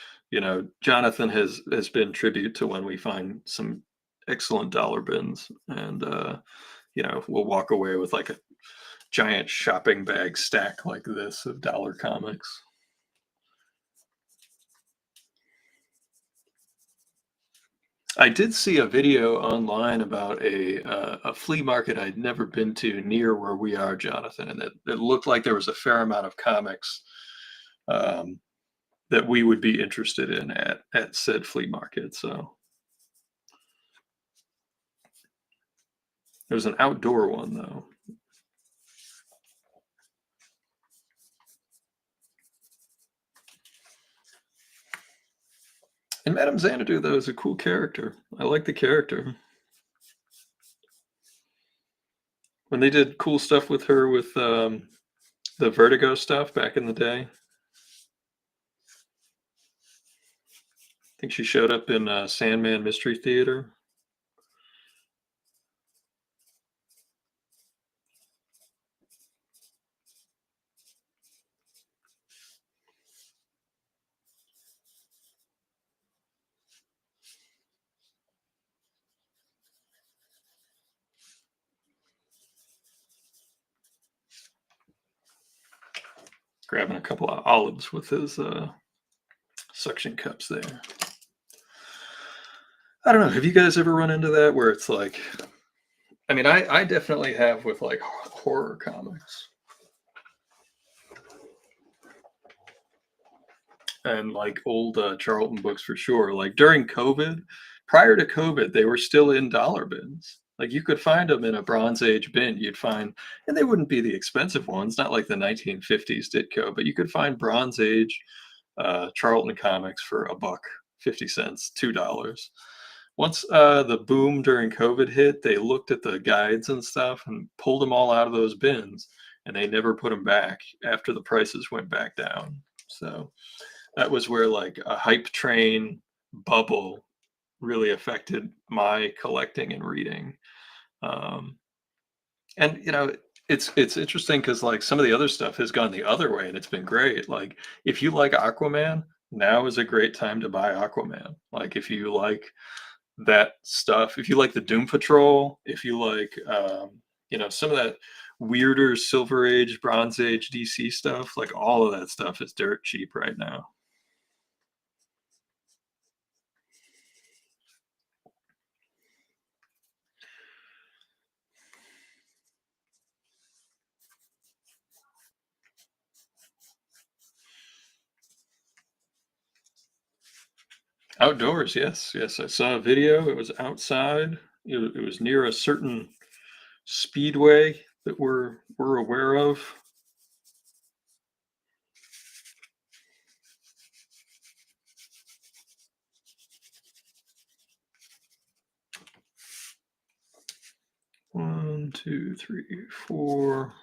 Speaker 1: Jonathan has been tribute to when we find some excellent dollar bins. And we'll walk away with like a giant shopping bag stack like this of dollar comics. I did see a video online about a flea market I'd never been to near where we are, Jonathan, and it looked like there was a fair amount of comics um, that we would be interested in at said flea market. So there was an outdoor one though. And Madame Xanadu though is a cool character. I like the character. When they did cool stuff with her with the Vertigo stuff back in the day. I think she showed up in Sandman Mystery Theater. Grabbing a couple of olives with his suction cups there. I don't know. Have you guys ever run into that where it's like, I mean, I definitely have with like horror comics. And like old Charlton books for sure. Like during COVID, prior to COVID, they were still in dollar bins. Like you could find them in a Bronze Age bin. You'd find, and they wouldn't be the expensive ones, not like the 1950s Ditko, but you could find Bronze Age Charlton comics for a buck, 50 cents, $2. Once the boom during COVID hit, they looked at the guides and stuff and pulled them all out of those bins, and they never put them back after the prices went back down. So that was where like a hype train bubble really affected my collecting and reading. Um, and it's interesting because like some of the other stuff has gone the other way and it's been great. Like if you like Aquaman, now is a great time to buy Aquaman. Like if you like that stuff, if you like the Doom Patrol, if you like some of that weirder Silver Age, Bronze Age DC stuff, like all of that stuff is dirt cheap right now. Outdoors, yes, yes. I saw a video. It was outside. It was near a certain speedway that we're aware of. One, two, three, four.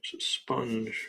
Speaker 1: It's a sponge.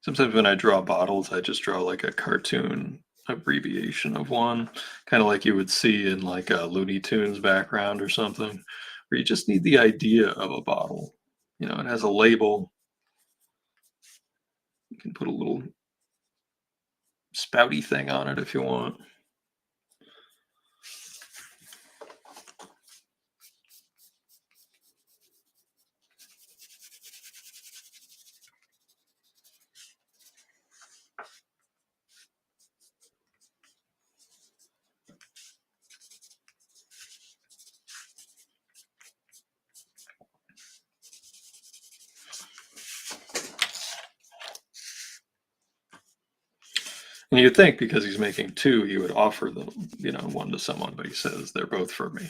Speaker 1: Sometimes when I draw bottles, I just draw like a cartoon abbreviation of one, kind of like you would see in like a Looney Tunes background or something, where you just need the idea of a bottle. It has a label. You can put a little spouty thing on it if you want. And you'd think because he's making two, he would offer them, one to someone, but he says they're both for me.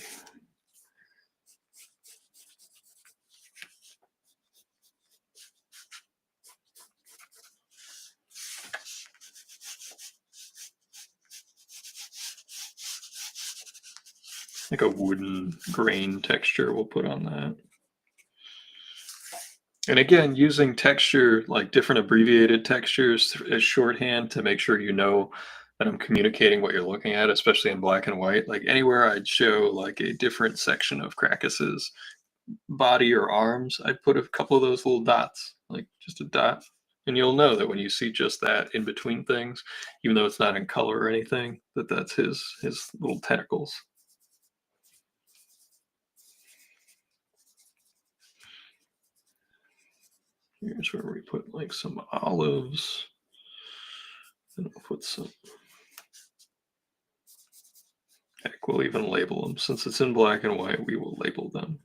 Speaker 1: Like a wooden grain texture we'll put on that. And again, using texture, like different abbreviated textures as shorthand to make sure you know that I'm communicating what you're looking at, especially in black and white. Like anywhere I'd show like a different section of Krakus's body or arms, I'd put a couple of those little dots, like just a dot. And you'll know that when you see just that in between things, even though it's not in color or anything, that's his little tentacles. Here's where we put like some olives. And we'll put some. Heck, we'll even label them. Since it's in black and white, we will label them.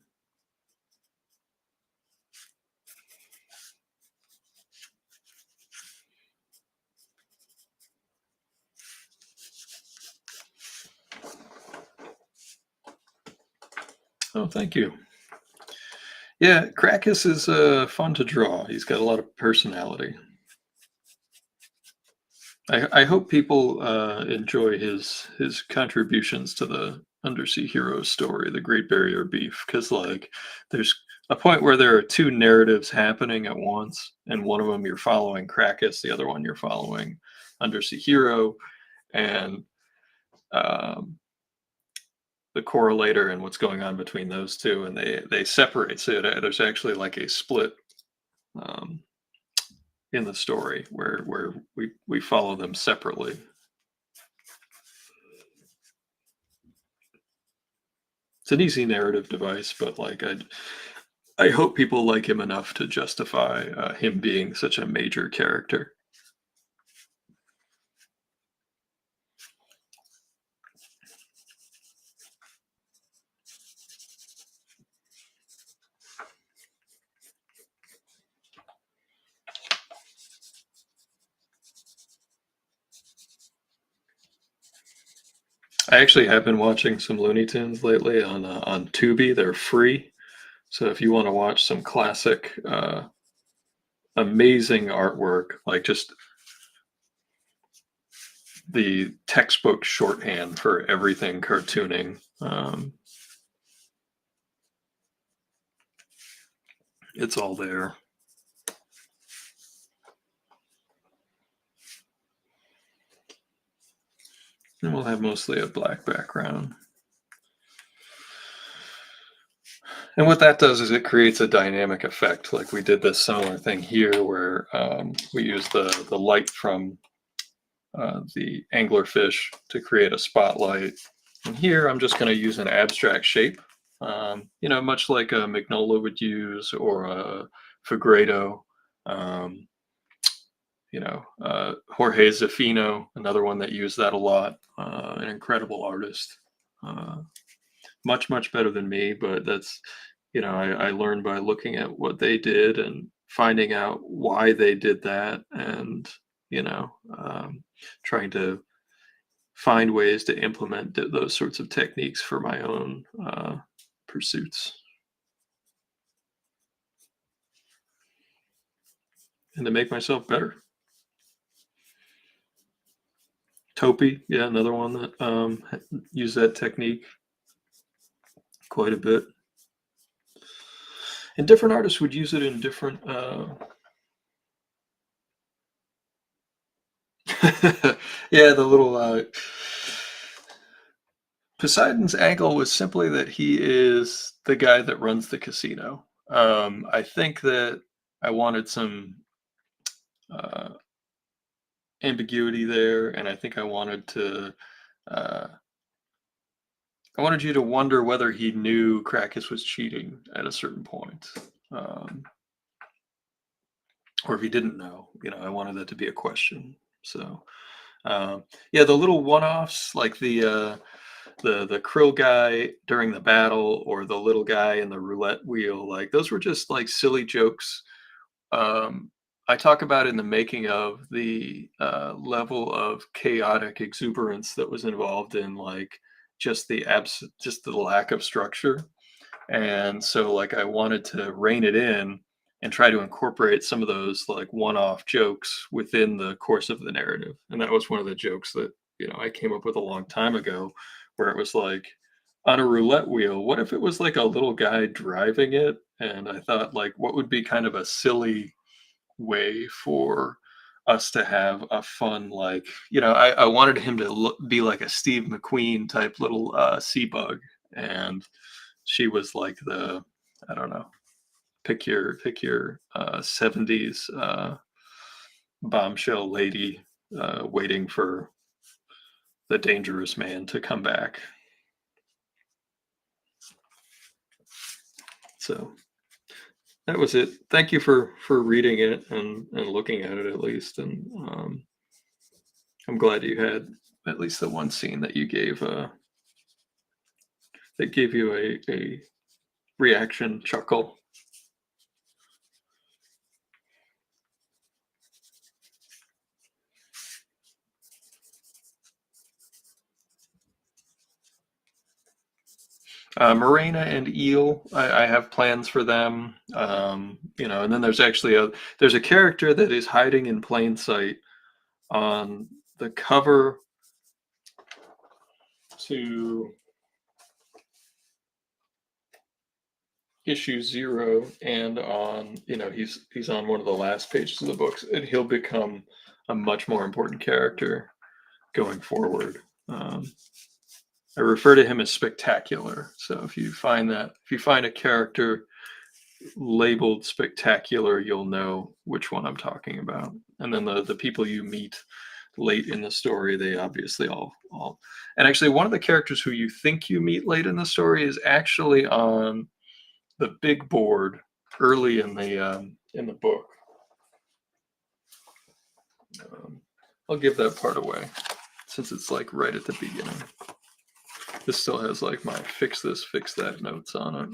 Speaker 1: Oh, thank you. Yeah, Crackus is fun to draw. He's got a lot of personality. I hope people enjoy his contributions to the Undersea Hero story, the Great Barrier Reef, because like there's a point where there are two narratives happening at once, and one of them you're following Crackus, the other one you're following Undersea Hero, and um, the correlator and what's going on between those two, and they separate. So there's actually like a split um, in the story where we follow them separately. It's an easy narrative device, but like I hope people like him enough to justify him being such a major character. I actually have been watching some Looney Tunes lately on Tubi. They're free, so if you want to watch some classic, amazing artwork, like just the textbook shorthand for everything cartooning, it's all there. And we'll have mostly a black background. And what that does is it creates a dynamic effect. Like we did this similar thing here where we use the light from the anglerfish to create a spotlight. And here I'm just going to use an abstract shape, much like a Magnola would use or a Fagredo. Um, Jorge Zafino, another one that used that a lot, an incredible artist. Uh, much, much better than me, but that's, I learned by looking at what they did and finding out why they did that and, trying to find ways to implement those sorts of techniques for my own pursuits and to make myself better. Topi, yeah, another one that used that technique quite a bit. And different artists would use it in different. Yeah, the little Poseidon's angle was simply that he is the guy that runs the casino. I think that I wanted some uh, ambiguity there, and I think uh, I wanted you to wonder whether he knew Crackus was cheating at a certain point, um, or if he didn't know. I wanted that to be a question. So, yeah, the little one-offs like the krill guy during the battle or the little guy in the roulette wheel, like those were just like silly jokes. um, I talk about in the making of the level of chaotic exuberance that was involved in like just the lack of structure. And so like I wanted to rein it in and try to incorporate some of those like one-off jokes within the course of the narrative. And that was one of the jokes that, I came up with a long time ago, where it was like on a roulette wheel, what if it was like a little guy driving it? And I thought like what would be kind of a silly way for us to have a fun, like, I wanted him to be like a Steve McQueen type little sea bug. And she was like I don't know, pick your 70s bombshell lady waiting for the dangerous man to come back. So that was it. Thank you for reading it and looking at it at least. And I'm glad you had at least the one scene that you gave that gave you a reaction chuckle. Morena and Eel, I have plans for them. And then there's actually there's a character that is hiding in plain sight on the cover to issue 0, and on he's on one of the last pages of the books, and he'll become a much more important character going forward. I refer to him as Spectacular. So if you find a character labeled Spectacular, you'll know which one I'm talking about. And then the people you meet late in the story, they obviously all and actually one of the characters who you think you meet late in the story is actually on the big board early in the book. I'll give that part away since it's like right at the beginning. This still has like my fix this, fix that notes on it.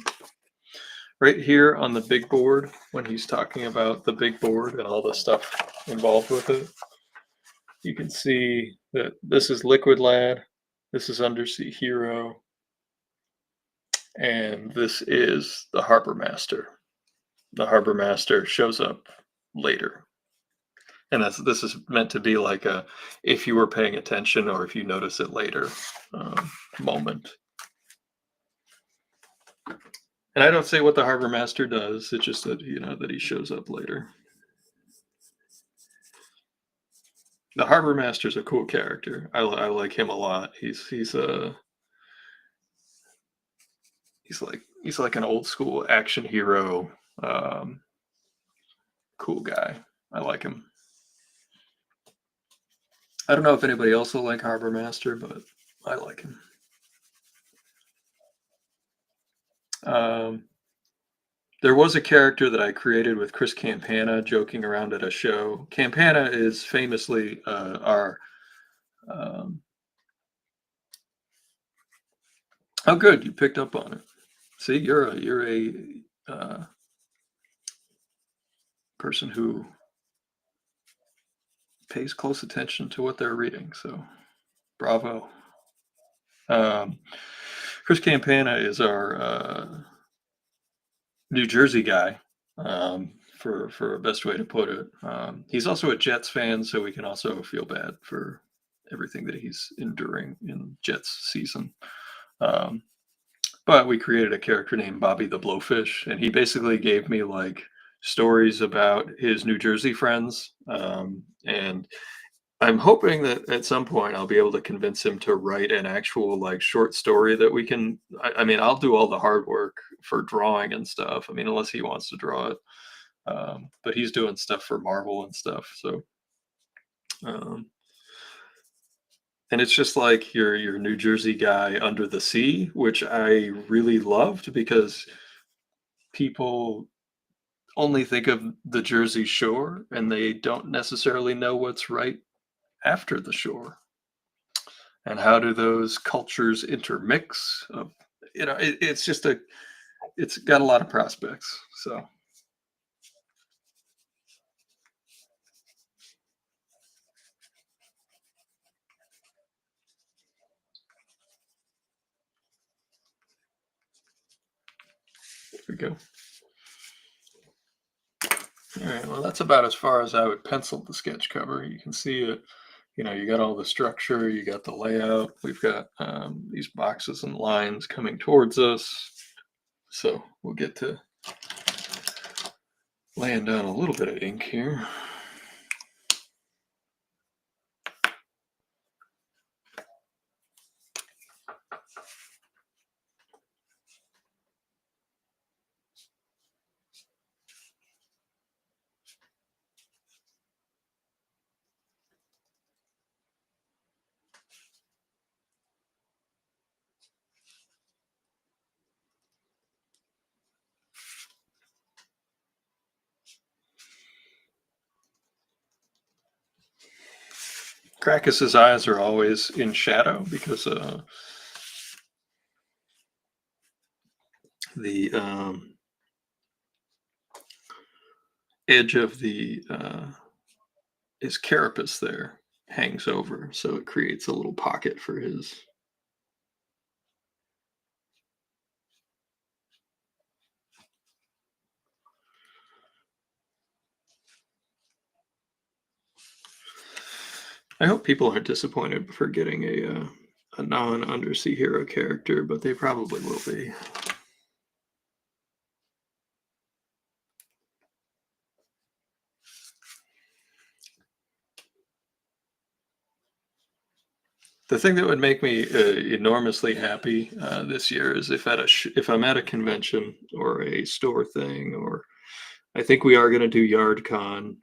Speaker 1: Right here on the big board, when he's talking about the big board and all the stuff involved with it, you can see that this is Liquid Lad, this is Undersea Hero, and this is the Harbor Master. The Harbor Master shows up later. And this is meant to be like a, if you were paying attention or if you notice it later moment. And I don't say what the Harbor Master does. It's just that that he shows up later. The Harbor Master's a cool character. I like him a lot. He's like an old school action hero, cool guy. I like him. I don't know if anybody else will like Harbor Master, but I like him. There was a character that I created with Chris Campana joking around at a show. Campana is famously our. Oh, good, you picked up on it. See, you're a person who pays close attention to what they're reading. So, bravo. Chris Campana is our New Jersey guy, for a best way to put it. He's also a Jets fan, so we can also feel bad for everything that he's enduring in Jets season. But we created a character named Bobby the Blowfish, and he basically gave me like stories about his New Jersey friends. And I'm hoping that at some point I'll be able to convince him to write an actual like short story that we can. I mean, I'll do all the hard work for drawing and stuff. I mean, unless he wants to draw it, but he's doing stuff for Marvel and stuff. So, um, and it's just like your New Jersey guy under the sea, which I really loved because people only think of the Jersey Shore and they don't necessarily know what's right after the shore. And how do those cultures intermix? It's got a lot of prospects. So there we go. All right, well, that's about as far as I would pencil the sketch cover. You can see it. You got all the structure, you got the layout. We've got these boxes and lines coming towards us. So we'll get to laying down a little bit of ink here. Crackus's eyes are always in shadow because the edge of the his carapace there hangs over, so it creates a little pocket for his. I hope people aren't disappointed for getting a non-Undersea Hero character, but they probably will be. The thing that would make me enormously happy this year is if I'm at a convention or a store thing, or I think we are going to do YardCon,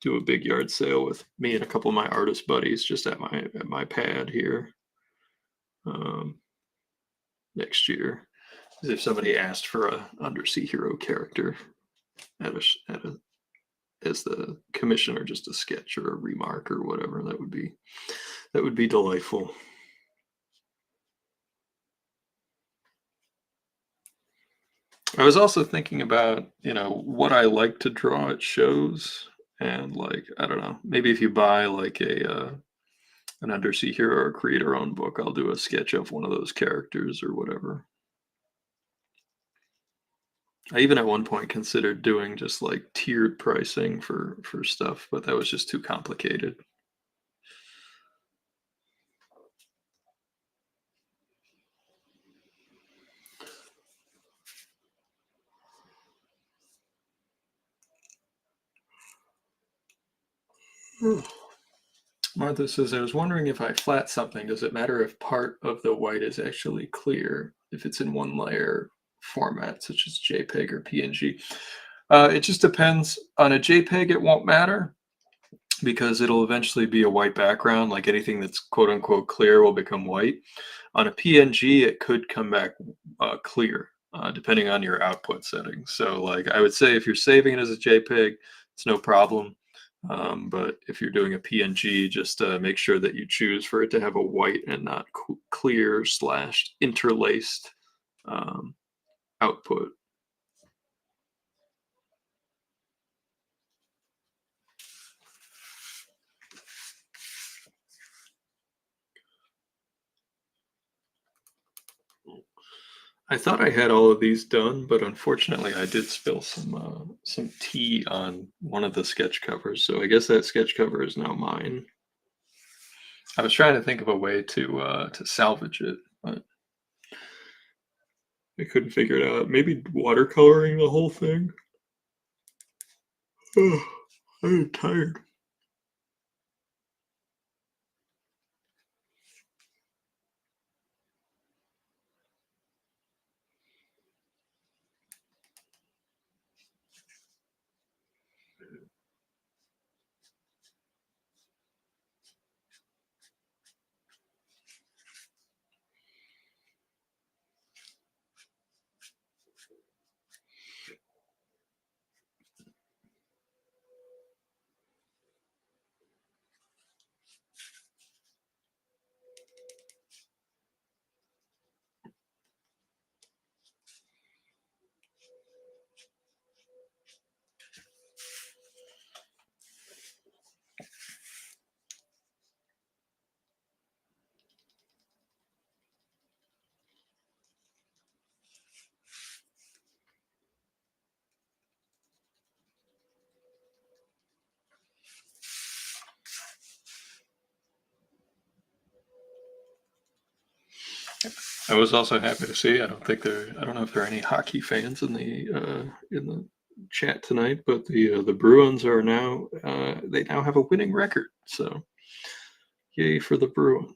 Speaker 1: do a big yard sale with me and a couple of my artist buddies just at my pad here um, next year. If somebody asked for a Undersea Hero character at a as the commission, or just a sketch or a remark or whatever, that would be delightful. I was also thinking about, what I like to draw at shows, and like, I don't know, maybe if you buy like an Undersea Hero or Creator Own book, I'll do a sketch of one of those characters or whatever. I even at one point considered doing just like tiered pricing for stuff, but that was just too complicated. Martha says, I was wondering, if I flat something, does it matter if part of the white is actually clear, if it's in one layer format, such as JPEG or PNG? It just depends. On a JPEG, it won't matter because it'll eventually be a white background. Like anything that's quote unquote clear will become white. On a PNG, it could come back clear, depending on your output settings. So, like, I would say if you're saving it as a JPEG, it's no problem. But if you're doing a PNG, just make sure that you choose for it to have a white and not clear / interlaced um, output. I thought I had all of these done, but unfortunately, I did spill some tea on one of the sketch covers. So I guess that sketch cover is now mine. I was trying to think of a way to salvage it, but I couldn't figure it out. Maybe watercoloring the whole thing. Oh, I'm tired. I was also happy to see. I don't know if there are any hockey fans in the chat tonight, but the Bruins are now they now have a winning record. So yay for the Bruins.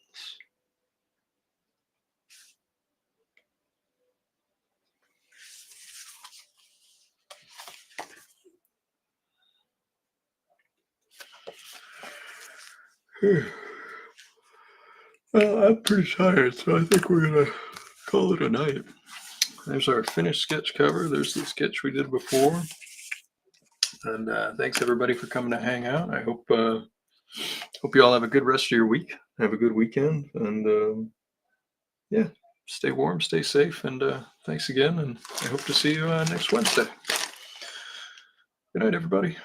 Speaker 1: Well, I'm pretty tired, so I think we're gonna call it a night. There's our finished sketch cover. There's the sketch we did before. And thanks everybody for coming to hang out. I hope you all have a good rest of your week. Have a good weekend, and yeah, stay warm, stay safe, and thanks again. And I hope to see you next Wednesday. Good night, everybody.